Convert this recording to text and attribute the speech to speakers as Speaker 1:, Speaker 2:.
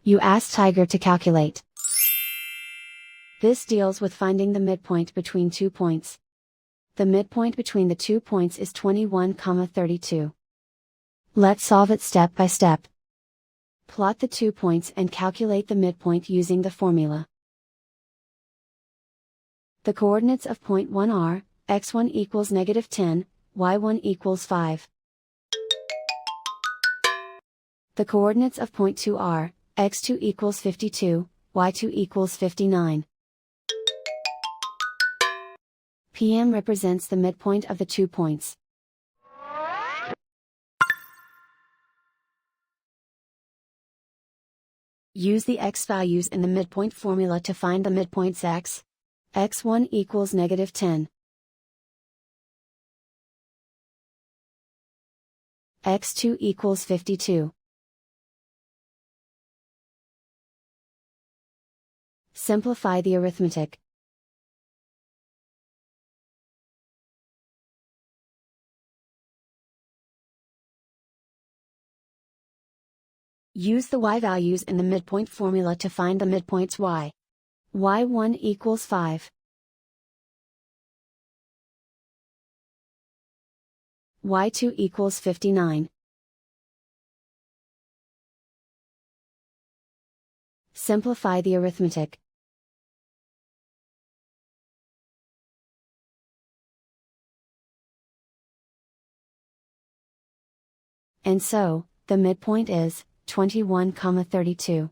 Speaker 1: You ask Tiger to calculate. This deals with finding the midpoint between 2 points. The midpoint between the 2 points is 21,32. Let's solve it step by step. Plot the 2 points and calculate the midpoint using the formula. The coordinates of point 1 are, x1 equals -10, y1 equals 5. The coordinates of point 2 are, x2 equals 52, y2 equals 59. PM represents the midpoint of the 2 points. Use the x values in the midpoint formula to find the midpoints x. x1 equals -10. x2 equals 52. Simplify the arithmetic. Use the y values in the midpoint formula to find the midpoints y. y1 equals 5. y2 equals 59. Simplify the arithmetic. And so, the midpoint is 21,32.